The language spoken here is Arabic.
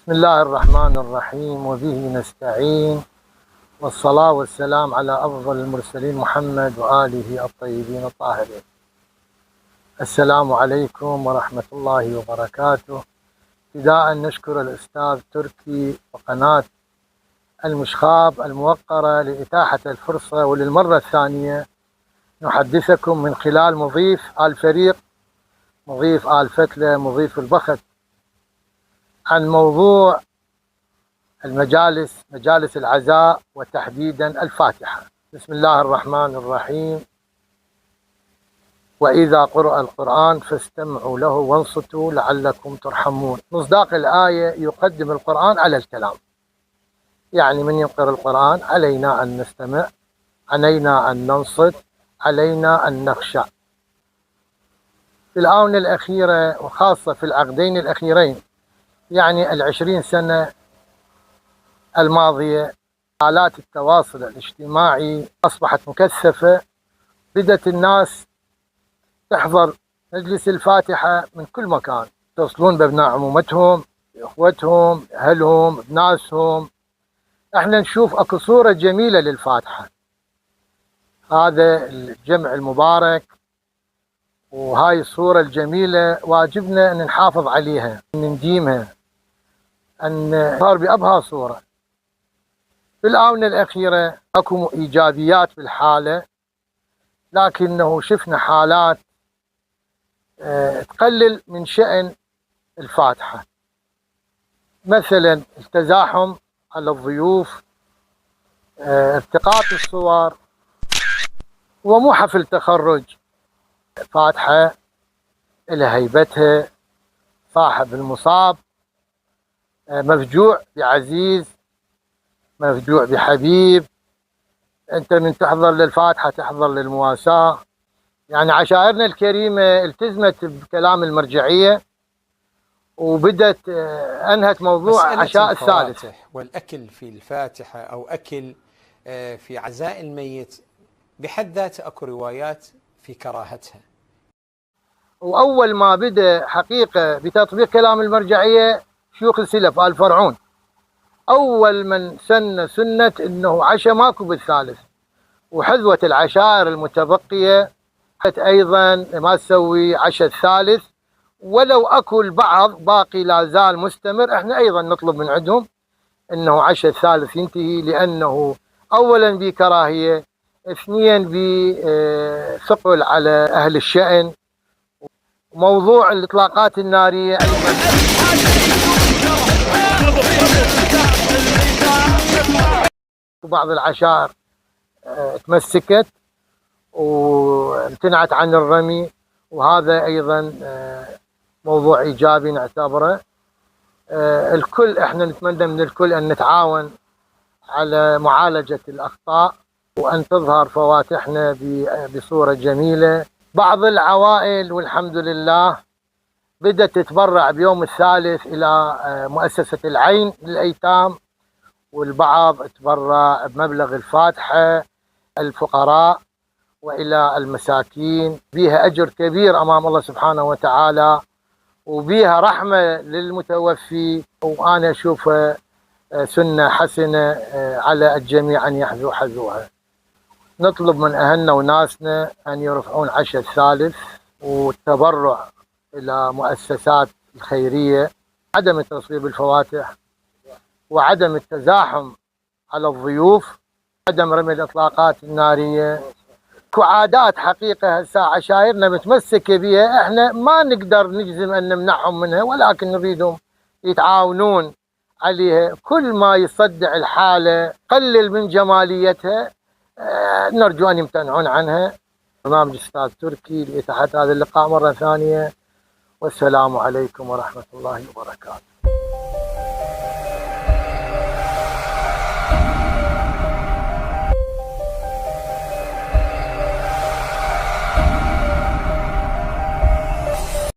بسم الله الرحمن الرحيم، وبه نستعين، والصلاة والسلام على أفضل المرسلين محمد وآله الطيبين الطاهرين. السلام عليكم ورحمة الله وبركاته. ابتداء نشكر الأستاذ تركي وقناة المشخاب الموقرة لإتاحة الفرصة، وللمرة الثانية نحدثكم من خلال مضيف الفريق، مضيف آل فتلة، مضيف البخت، عن موضوع مجالس العزاء، وتحديدا الفاتحة. بسم الله الرحمن الرحيم. وإذا قرأ القرآن فاستمعوا له وانصتوا لعلكم ترحمون. مصداق الآية يقدم القرآن على الكلام، يعني من يقرأ القرآن علينا أن نستمع، علينا أن ننصت، علينا أن نخشع. في الآونة الأخيرة، وخاصة في العقدين الأخيرين، يعني 20 سنة الماضية، آلات التواصل الاجتماعي أصبحت مكثفة. بدأت الناس تحضر مجلس الفاتحة من كل مكان، يتصلون بأبناء عمومتهم، بإخوتهم، أهلهم، بناسهم. احنا نشوف اكو صورة جميلة للفاتحة، هذا الجمع المبارك، وهاي الصورة الجميلة واجبنا أن نحافظ عليها، أن نديمها، أن نظهر بأبهى صورة. في الآونة الأخيرة أكو إيجابيات بالحالة، لكنه شفنا حالات تقلل من شأن الفاتحة، مثلا التزاحم على الضيوف، التقاط الصور، ومو حفل تخرج. الفاتحة لها هيبتها، صاحب المصاب مفجوع بعزيز، مفجوع بحبيب. انت من تحضر للفاتحة تحضر للمواساة. يعني عشائرنا الكريمة التزمت بكلام المرجعية، وبدت أنهت موضوع عشاء الثالث. والأكل في الفاتحة أو أكل في عزاء الميت بحد ذاته أكو روايات في كراهتها. وأول ما بدأ حقيقة بتطبيق كلام المرجعية شيوخ السلف آل فرعون، أول من سن سنة إنه عشاء ماكو بالثالث، وحذوة العشائر المتبقية أيضا ما تسوي عشاء الثالث، ولو أكو البعض باقي لا زال مستمر، احنا أيضا نطلب من عندهم إنه عشاء الثالث ينتهي، لأنه أولا بكراهية، اثنيا بثقل على أهل الشأن. موضوع الإطلاقات النارية بعض العشائر تمسكت وامتنعت عن الرمي، وهذا أيضا موضوع إيجابي نعتبره. الكل احنا نتمنى من الكل أن نتعاون على معالجة الأخطاء، وأن تظهر فواتحنا بصورة جميلة. بعض العوائل والحمد لله بدأت تتبرع بيوم الثالث إلى مؤسسة العين للأيتام، والبعض تبرع بمبلغ الفاتحة الفقراء وإلى المساكين، بها أجر كبير أمام الله سبحانه وتعالى، وبيها رحمة للمتوفي، وأنا أشوفها سنة حسنة على الجميع أن يحذو حذوها. نطلب من أهلنا وناسنا أن يرفعون عشاء الثالث والتبرع إلى مؤسسات الخيرية، عدم تصويب الفواتح، وعدم التزاحم على الضيوف، عدم رمي الإطلاقات النارية. عادات حقيقة هسه عشائرنا متمسكة بها، احنا ما نقدر نجزم أن نمنعهم منها، ولكن نريدهم يتعاونون عليها. كل ما يصدع الحالة قلل من جماليتها نرجو أن يمتنعون عنها. برنامج أستاذ تركي لإتاحة هذا اللقاء مرة ثانية، والسلام عليكم ورحمة الله وبركاته.